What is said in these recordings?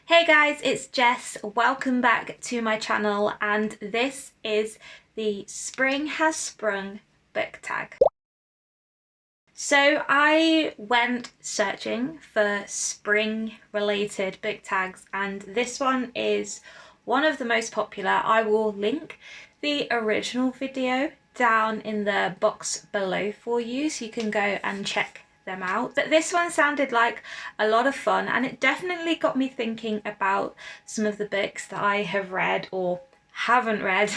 Hey guys, it's Jess. Welcome back to my channel, and this is the Spring Has Sprung book tag. So I went searching for spring related book tags, and this one is one of the most popular. I will link the original video down in the box below for you so you can go and check them out. But this one sounded like a lot of fun, and it definitely got me thinking about some of the books that I have read or haven't read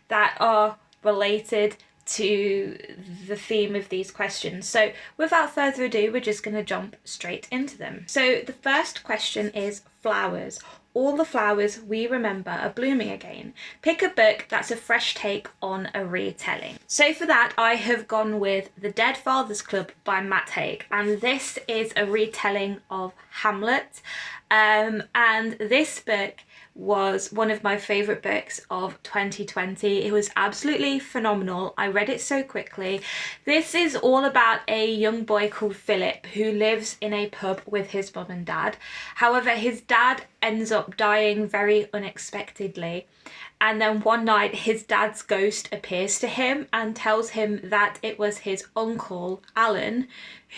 that are related to the theme of these questions. So without further ado, we're just going to jump straight into them. So the first question is flowers. All the flowers we remember are blooming again. Pick a book that's a fresh take on a retelling. So for that, I have gone with The Dead Fathers Club by Matt Haig, and this is a retelling of Hamlet. And this book was one of my favourite books of 2020. It was absolutely phenomenal. I read it so quickly. This is all about a young boy called Philip who lives in a pub with his mum and dad. However, his dad ends up dying very unexpectedly, and then one night his dad's ghost appears to him and tells him that it was his uncle Alan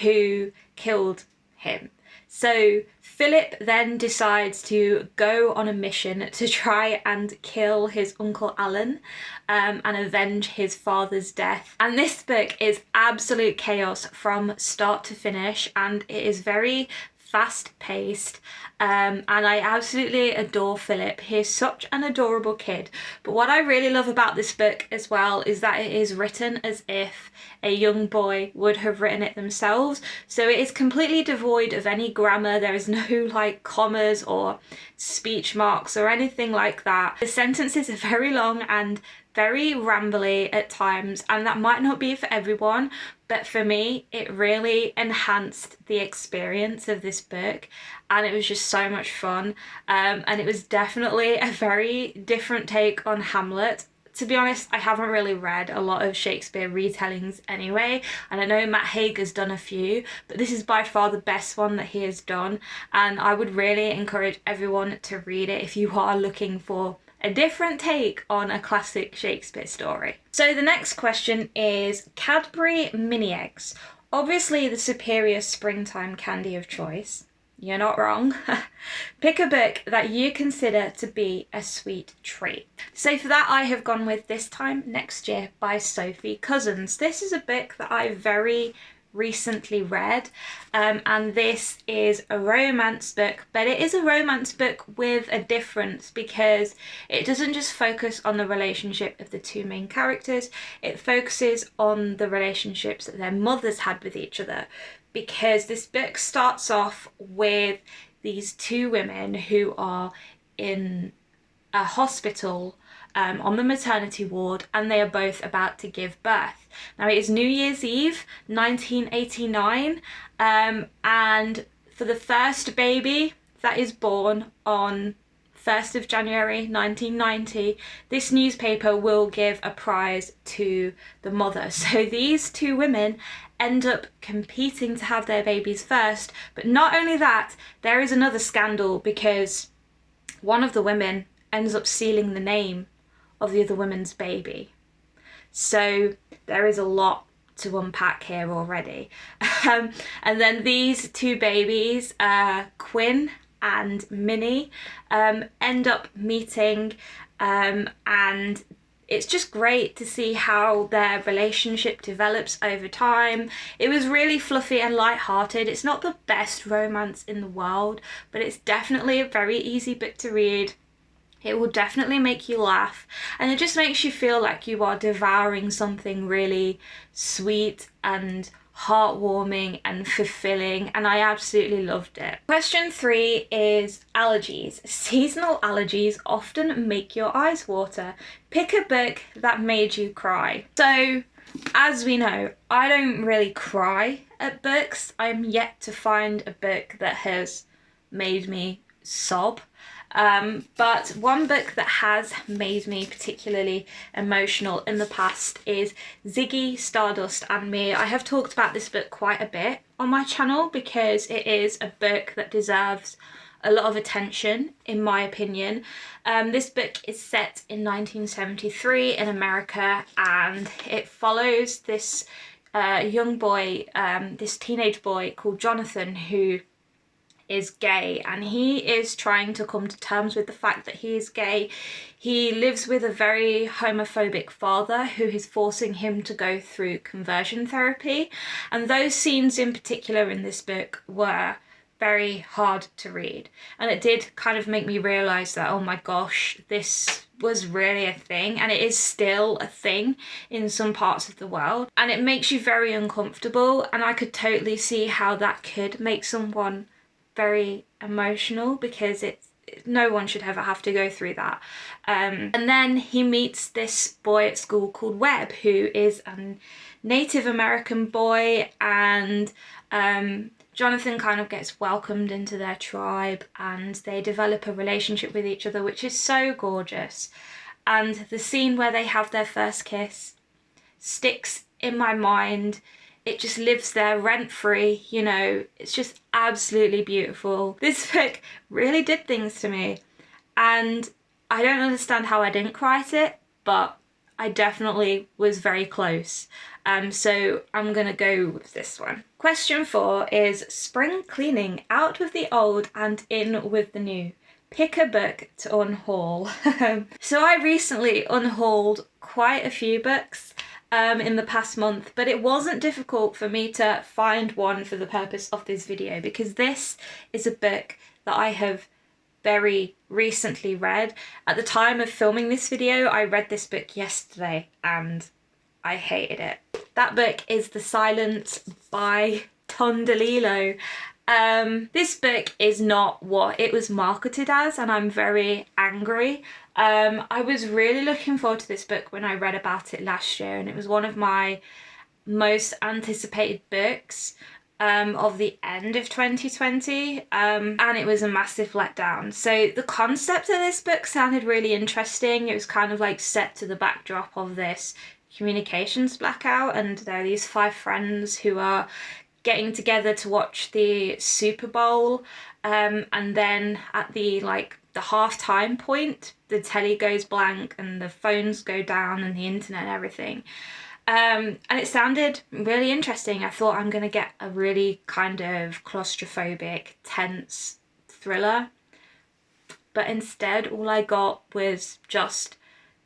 who killed him. So Philip then decides to go on a mission to try and kill his uncle Alan and avenge his father's death. And this book is absolute chaos from start to finish, and it is very fast-paced, and I absolutely adore Philip. He's such an adorable kid. But what I really love about this book as well is that it is written as if a young boy would have written it themselves. So it is completely devoid of any grammar. There is no like commas or speech marks or anything like that. The sentences are very long and very rambly at times, and that might not be for everyone, but for me it really enhanced the experience of this book, and it was just so much fun. And it was definitely a very different take on Hamlet. To be honest, I haven't really read a lot of Shakespeare retellings anyway, and I know Matt Haig has done a few, but this is by far the best one that he has done, and I would really encourage everyone to read it if you are looking for a different take on a classic Shakespeare story. So the next question is Cadbury Mini Eggs. Obviously the superior springtime candy of choice. You're not wrong. Pick a book that you consider to be a sweet treat. So for that, I have gone with This Time Next Year by Sophie Cousins. This is a book that I very recently read, and this is a romance book, but it is a romance book with a difference because it doesn't just focus on the relationship of the two main characters, it focuses on the relationships that their mothers had with each other, because this book starts off with these two women who are in a hospital on the maternity ward, and they are both about to give birth. Now it is New Year's Eve 1989, and for the first baby that is born on 1st of January 1990, this newspaper will give a prize to the mother. So these two women end up competing to have their babies first, but not only that, there is another scandal because one of the women ends up stealing the name of the other woman's baby. So there is a lot to unpack here already. And then these two babies, Quinn and Minnie, end up meeting, and it's just great to see how their relationship develops over time. It was really fluffy and light-hearted. It's not the best romance in the world, but it's definitely a very easy book to read. It will definitely make you laugh, and it just makes you feel like you are devouring something really sweet and heartwarming and fulfilling, and I absolutely loved it. Question 3 is allergies. Seasonal allergies often make your eyes water. Pick a book that made you cry. So, as we know, I don't really cry at books. I'm yet to find a book that has made me sob. But one book that has made me particularly emotional in the past is Ziggy Stardust and Me. I have talked about this book quite a bit on my channel because it is a book that deserves a lot of attention, in my opinion. This book is set in 1973 in America, and it follows this young boy, this teenage boy called Jonathan, who is gay, and he is trying to come to terms with the fact that he is gay. He lives with a very homophobic father who is forcing him to go through conversion therapy, and those scenes in particular in this book were very hard to read, and it did kind of make me realise that, oh my gosh, this was really a thing, and it is still a thing in some parts of the world, and it makes you very uncomfortable, and I could totally see how that could make someone very emotional, because no one should ever have to go through that. And then he meets this boy at school called Webb, who is a Native American boy, and Jonathan kind of gets welcomed into their tribe, and they develop a relationship with each other, which is so gorgeous. And the scene where they have their first kiss sticks in my mind. It just lives there rent-free, you know, it's just absolutely beautiful. This book really did things to me, and I don't understand how I didn't cry at it, but I definitely was very close. So I'm gonna go with this one. Question 4 is spring cleaning, out with the old and in with the new. Pick a book to unhaul. So I recently unhauled quite a few books in the past month, but it wasn't difficult for me to find one for the purpose of this video, because this is a book that I have very recently read. At the time of filming this video, I read this book yesterday and I hated it. That book is The Silence by Tondalilo. This book is not what it was marketed as, and I'm very angry. I was really looking forward to this book when I read about it last year, and it was one of my most anticipated books of the end of 2020, and it was a massive letdown. So the concept of this book sounded really interesting. It was kind of like set to the backdrop of this communications blackout, and there are these 5 friends who are getting together to watch the Super Bowl, and then at the halftime point, the telly goes blank and the phones go down and the internet and everything. And it sounded really interesting. I thought, I'm gonna get a really kind of claustrophobic, tense thriller, but instead all I got was just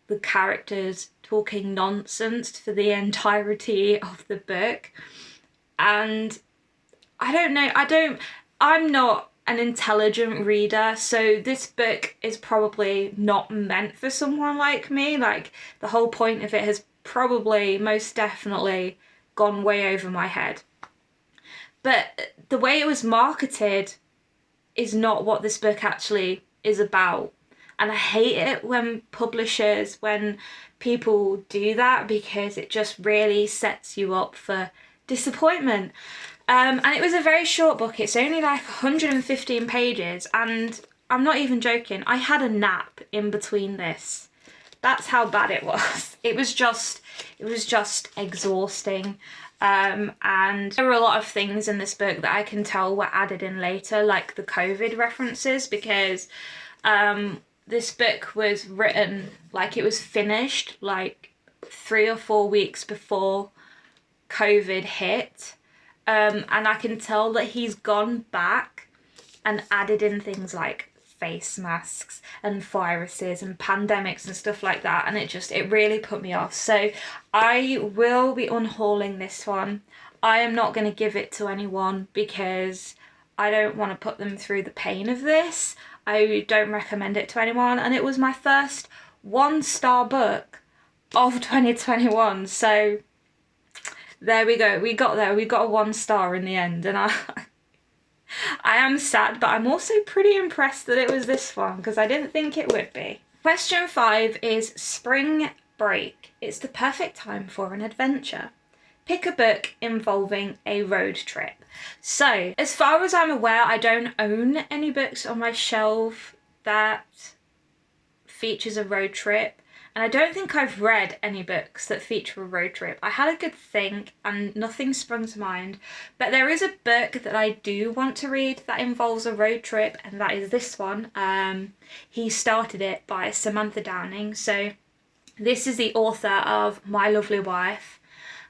the characters talking nonsense for the entirety of the book. And I don't know, I'm not an intelligent reader, so this book is probably not meant for someone like me. Like, the whole point of it has probably, most definitely, gone way over my head. But the way it was marketed is not what this book actually is about. And I hate it when people do that, because it just really sets you up for disappointment. And it was a very short book. It's only like 115 pages, and I'm not even joking, I had a nap in between this. That's how bad it was. It was just exhausting. And there were a lot of things in this book that I can tell were added in later, like the COVID references, because this book was written, like, it was finished like 3 or 4 weeks before COVID hit, and I can tell that he's gone back and added in things like face masks and viruses and pandemics and stuff like that, and it really put me off. So I will be unhauling this one. I am not going to give it to anyone because I don't want to put them through the pain of this. I don't recommend it to anyone, and it was my first 1-star book of 2021, so there we go. We got there. We got a 1 star in the end, and I am sad, but I'm also pretty impressed that it was this one, because I didn't think it would be. Question 5 is spring break. It's the perfect time for an adventure. Pick a book involving a road trip. So, as far as I'm aware, I don't own any books on my shelf that features a road trip. and I don't think I've read any books that feature a road trip. I had a good think and nothing sprung to mind, but there is a book that I do want to read that involves a road trip, and that is this one. He Started It by Samantha Downing. So this is the author of My Lovely Wife,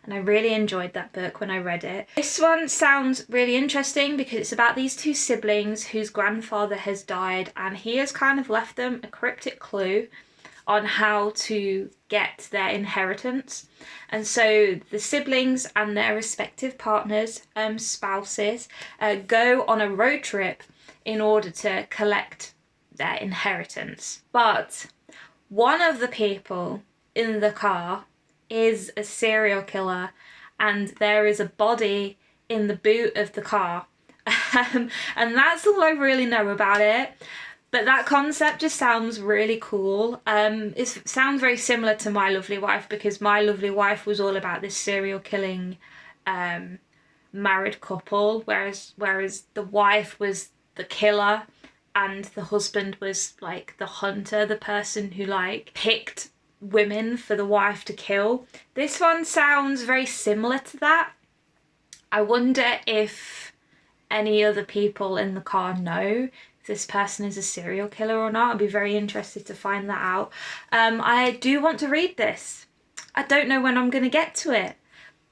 and I really enjoyed that book when I read it. This one sounds really interesting because it's about these two siblings whose grandfather has died, and he has kind of left them a cryptic clue on how to get their inheritance. And so the siblings and their respective partners, spouses, go on a road trip in order to collect their inheritance. But one of the people in the car is a serial killer, and there is a body in the boot of the car. And that's all I really know about it. But that concept just sounds really cool. It sounds very similar to My Lovely Wife, because My Lovely Wife was all about this serial killing married couple, whereas the wife was the killer and the husband was like the hunter, the person who like picked women for the wife to kill. This one sounds very similar to that. I wonder if any other people in the car know this person is a serial killer or not. I'd be very interested to find that out. I do want to read this. I don't know when I'm going to get to it,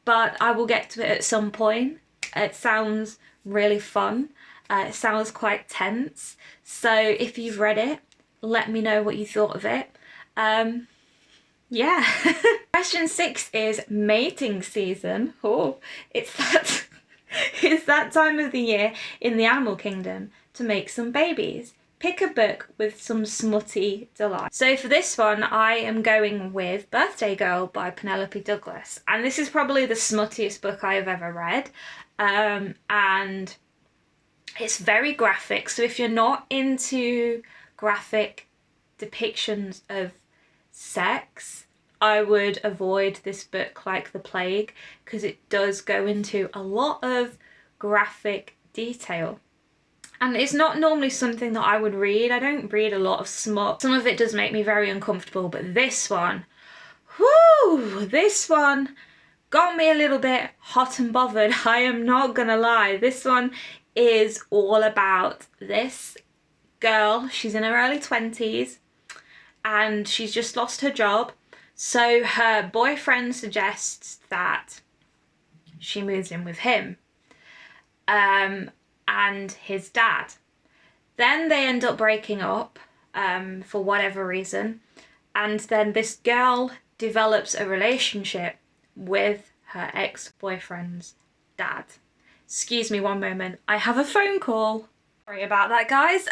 but I will get to it at some point. It sounds really fun. It sounds quite tense. So if you've read it, let me know what you thought of it. Yeah. Question 6 is mating season. Oh, it's that time of the year in the animal kingdom to make some babies. Pick a book with some smutty delight. So for this one, I am going with Birthday Girl by Penelope Douglas. And this is probably the smuttiest book I have ever read. And it's very graphic. So if you're not into graphic depictions of sex, I would avoid this book like the plague, because it does go into a lot of graphic detail. And it's not normally something that I would read. I don't read a lot of smut. Some of it does make me very uncomfortable, but this one, whoo, this one got me a little bit hot and bothered. I am not gonna lie. This one is all about this girl. She's in her early 20s and she's just lost her job. So her boyfriend suggests that she moves in with him. And his dad. Then they end up breaking up for whatever reason, and then this girl develops a relationship with her ex-boyfriend's dad. Excuse me one moment, I have a phone call. Sorry about that, guys.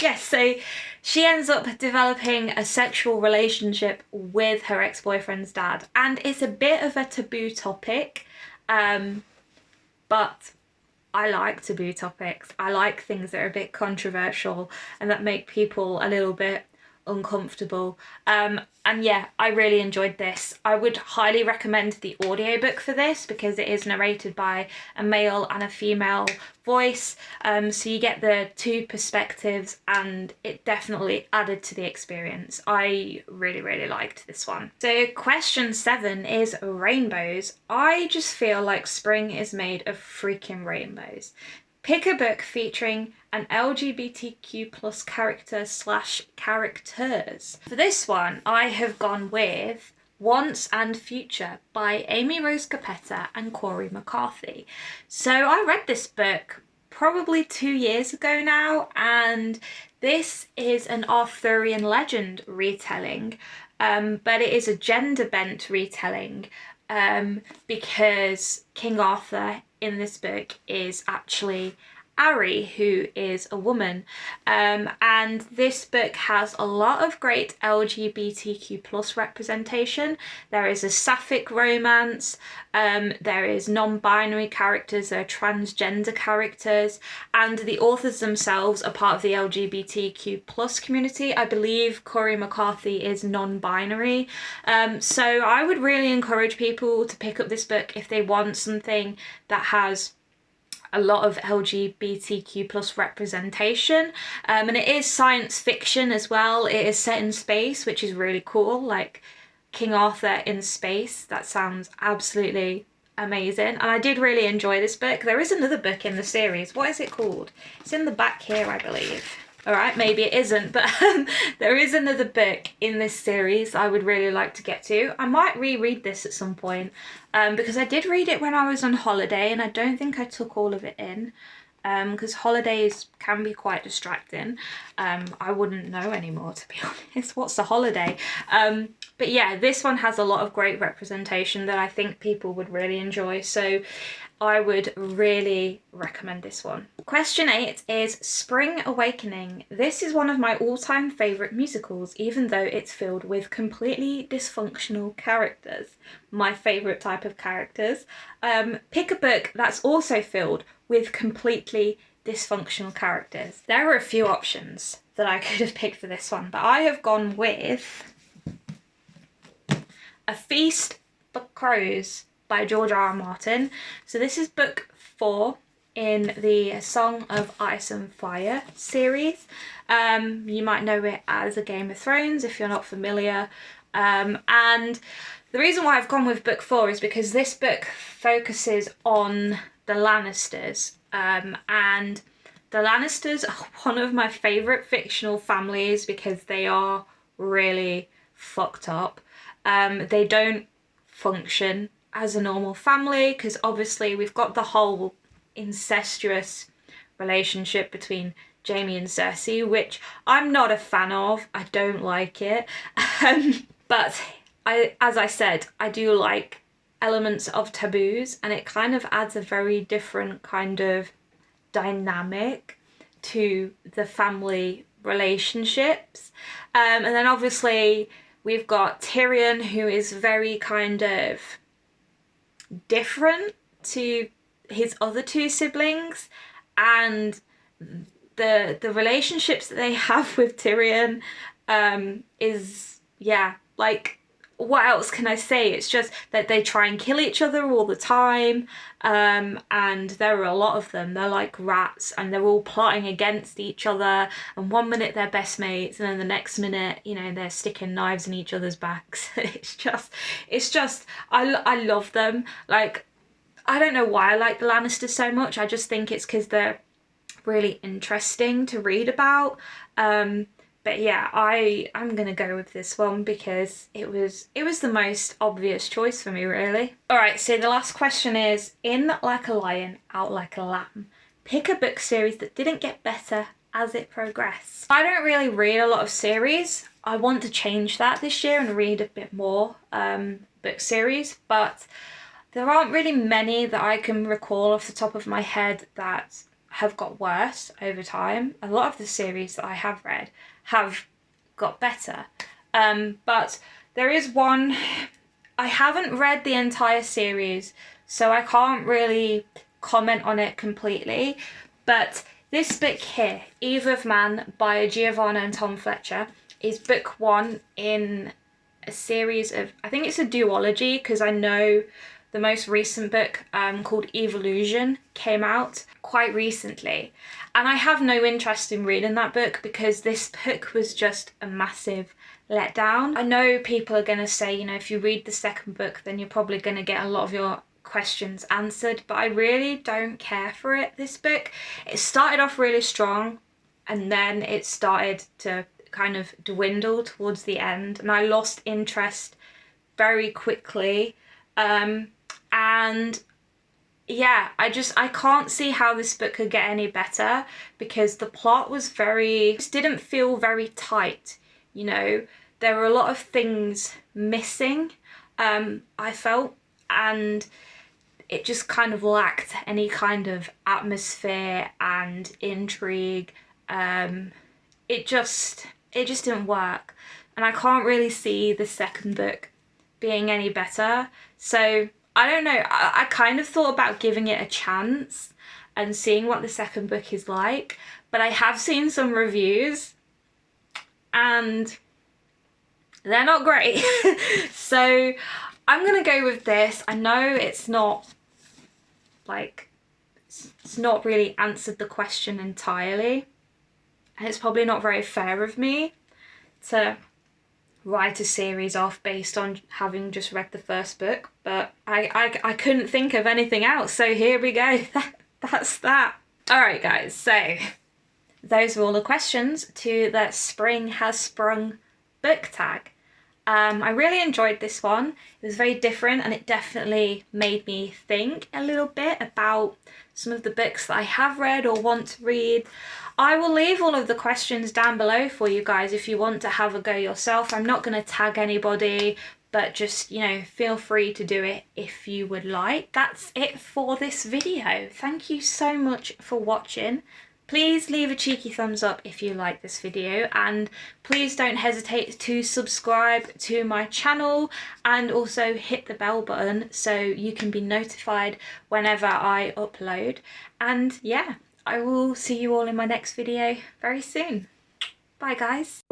Yes, so she ends up developing a sexual relationship with her ex-boyfriend's dad, and it's a bit of a taboo topic, but I like taboo topics. I like things that are a bit controversial and that make people a little bit uncomfortable. And yeah, I really enjoyed this. I would highly recommend the audiobook for this because it is narrated by a male and a female voice. So you get the two perspectives and it definitely added to the experience. I really liked this one. So question 7 is rainbows. I just feel like spring is made of freaking rainbows. Pick a book featuring an LGBTQ plus character / characters. For this one, I have gone with Once and Future by Amy Rose Capetta and Corey McCarthy. So I read this book probably 2 years ago now, and this is an Arthurian legend retelling, but it is a gender-bent retelling because King Arthur in this book is actually Ari, who is a woman, and this book has a lot of great LGBTQ plus representation. There is a sapphic romance, there is non-binary characters, there are transgender characters, and the authors themselves are part of the LGBTQ plus community. I believe Corey McCarthy is non-binary, so I would really encourage people to pick up this book if they want something that has a lot of LGBTQ plus representation, and it is science fiction as well. It is set in space, which is really cool, like King Arthur in space. That sounds absolutely amazing, and I did really enjoy this book. There is another book in the series. What is it called? It's in the back here, I believe. All right, maybe it isn't, but there is another book in this series I would really like to get to. I might reread this at some point, because I did read it when I was on holiday, and I don't think I took all of it in, because holidays can be quite distracting. I wouldn't know anymore, to be honest. What's a holiday? But yeah, this one has a lot of great representation that I think people would really enjoy, so I would really recommend this one. Question 8 is Spring Awakening. This is one of my all-time favourite musicals, even though it's filled with completely dysfunctional characters. My favourite type of characters. Pick a book that's also filled with completely dysfunctional characters. There are a few options that I could have picked for this one, but I have gone with A Feast for Crows by George R. R. Martin. So this is book 4 in the Song of Ice and Fire series. You might know it as a Game of Thrones if you're not familiar. And the reason why I've gone with book 4 is because this book focuses on the Lannisters. And the Lannisters are one of my favourite fictional families because they are really fucked up. They don't function as a normal family because obviously we've got the whole incestuous relationship between Jaime and Cersei, which I'm not a fan of. I don't like it. But as I said, I do like elements of taboos, and it kind of adds a very different kind of dynamic to the family relationships. And then obviously we've got Tyrion, who is very kind of different to his other two siblings, and the relationships that they have with Tyrion is, yeah, like, what else can I say? It's just that they try and kill each other all the time, and there are a lot of them. They're like rats, and they're all plotting against each other, and one minute they're best mates, and then the next minute, you know, they're sticking knives in each other's backs. It's just I love them. Like, I don't know why I like the Lannisters so much. I just think it's because they're really interesting to read about. But yeah, I'm gonna go with this one because it was the most obvious choice for me, really. Alright, so the last question is, in like a lion, out like a lamb. Pick a book series that didn't get better as it progressed. I don't really read a lot of series. I want to change that this year and read a bit more book series, but there aren't really many that I can recall off the top of my head that have got worse over time. A lot of the series that I have read have got better, but there is one. I haven't read the entire series, so I can't really comment on it completely, but this book here, Eve of Man by Giovanna and Tom Fletcher, is book 1 in a series of, I think it's a duology, because I know the most recent book called Evolution came out quite recently, and I have no interest in reading that book because this book was just a massive letdown. I know people are going to say, you know, if you read the second book then you're probably going to get a lot of your questions answered, but I really don't care for it, this book. It started off really strong and then it started to kind of dwindle towards the end, and I lost interest very quickly. And yeah, I can't see how this book could get any better because the plot was just didn't feel very tight, you know. There were a lot of things missing, I felt, and it just kind of lacked any kind of atmosphere and intrigue. It just didn't work, and I can't really see the second book being any better. So I don't know, I kind of thought about giving it a chance and seeing what the second book is like, but I have seen some reviews and they're not great. So I'm gonna go with this. I know it's not like it's not really answered the question entirely. And it's probably not very fair of me to write a series off based on having just read the first book, but I couldn't think of anything else, so here we go. That's that. Alright guys, so those were all the questions to the Spring Has Sprung book tag. I really enjoyed this one. It was very different and it definitely made me think a little bit about some of the books that I have read or want to read. I will leave all of the questions down below for you guys if you want to have a go yourself. I'm not going to tag anybody, but just, you know, feel free to do it if you would like. That's it for this video. Thank you so much for watching. Please leave a cheeky thumbs up if you like this video, and please don't hesitate to subscribe to my channel and also hit the bell button so you can be notified whenever I upload. And yeah, I will see you all in my next video very soon. Bye guys.